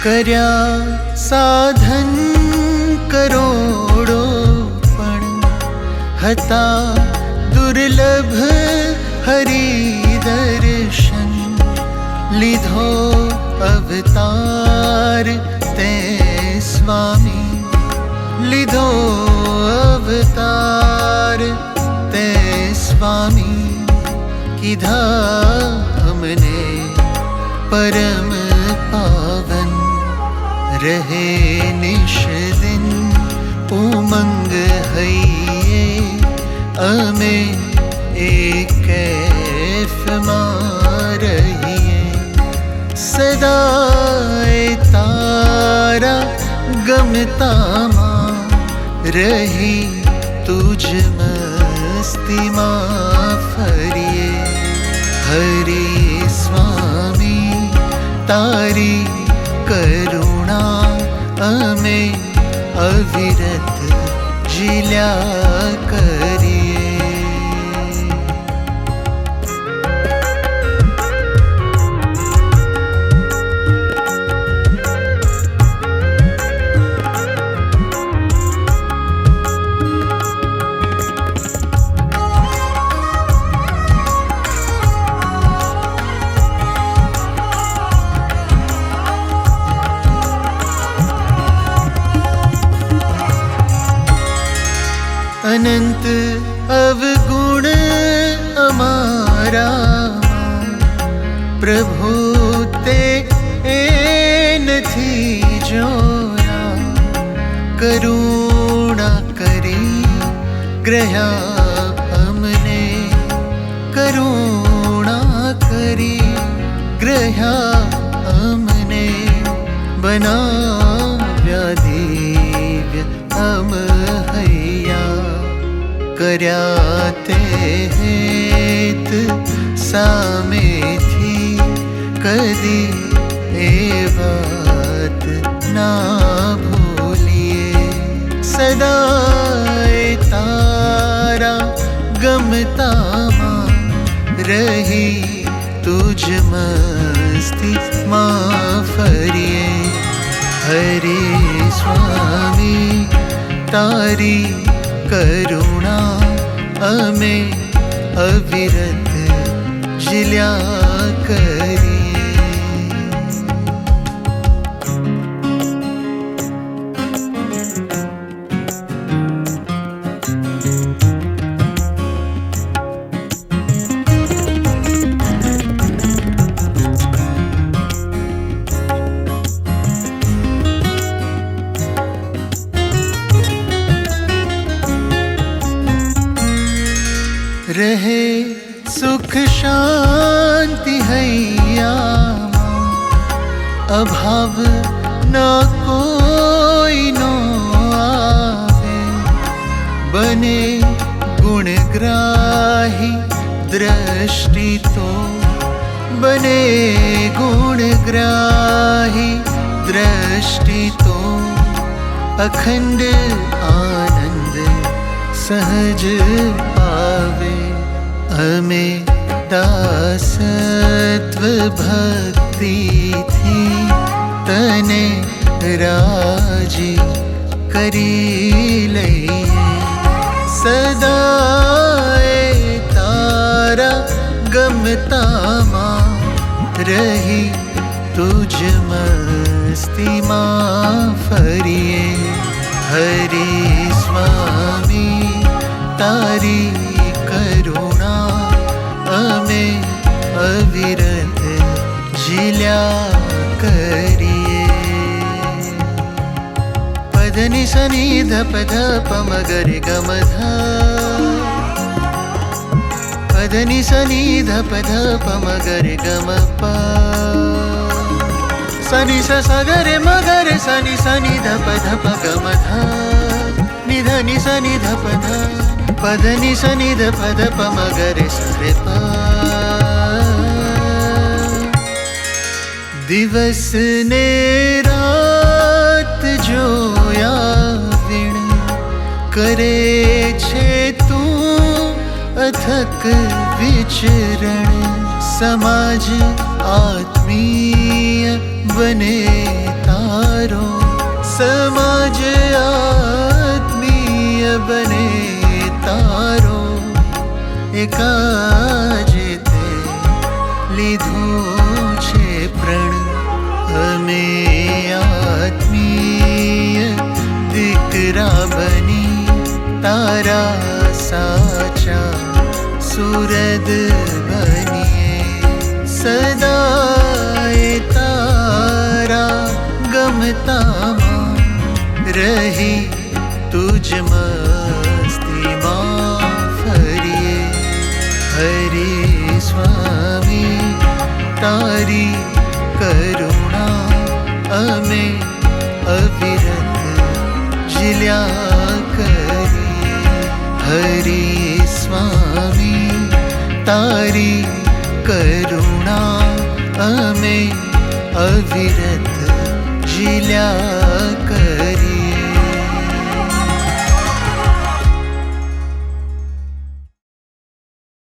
કર્યા સાધન કરોડો પણ હતા દુર્લભ હરિ દર્શન લીધો અવતાર તે સ્વામી લીધો અવતાર તે સ્વામી કીધા हमने परम पावन रहे निश दिन उमंग हइये अमे एक कैफ रहिए सदाए तारा गमता मां रही तुझ मस्ती मां फरिए हरि स्वामी तारी करुणा अमे अविरत जिल्या करिए। अनंत अवगुण अमारा प्रभु ते नथी जोया करुणा करी ग्रह्या हमने करुणा करी ग्रह्या हमने बनाव्या दिव्य अमहैया કર્યા તે હેત સામેથી કદી એ વાત ના ભૂલીએ સદાય તારા ગમતામાં રહી તુજ મસ્તી માં ફરીએ હરે સ્વામી તારી करुणा अमे अविरत जिल्या करिए। रहे सुख शांति हैया अभाव न कोई नो आवे बने गुणग्राही दृष्टि तो बने गुणग्राही दृष्टि तो अखंड आनंद सहज आवे अमे दासत्व भक्ति थी तने राजी करी लइए सदाए तारा गमता मां रही तुझ मस्ती मां फरिए हरि स्वामी तारी करुणा अमे अविरत जिल्या करिए। पधनि सनि धप धप मगरि गमध पधनि सनि धप धप मगरि गमप सनि सगरे मगरे सनि सनि धप धप गमध निधनि सनि धप ध पधनि सनि धप धप मगरे सरे प दिवस ने रात जोया विण करे छे तू अथक विचरण समाज आत्मीय बने ता તારો સમાજ આત્મીય બને તારો એકાજે તે લીધો છે પ્રણ અમે આત્મીય દીકરા બની તારા સાચા સુરદ બનીએ સદાય તારા ગમતામાં રહી તુજ મસ્તીમાં ફરીએ હરે સ્વામી તારી કરુણા અમે અવિરત જીલ્યા કરીએ હરે સ્વામી તારી કરુણા અમે અવિરત જીલ્યા કરીએ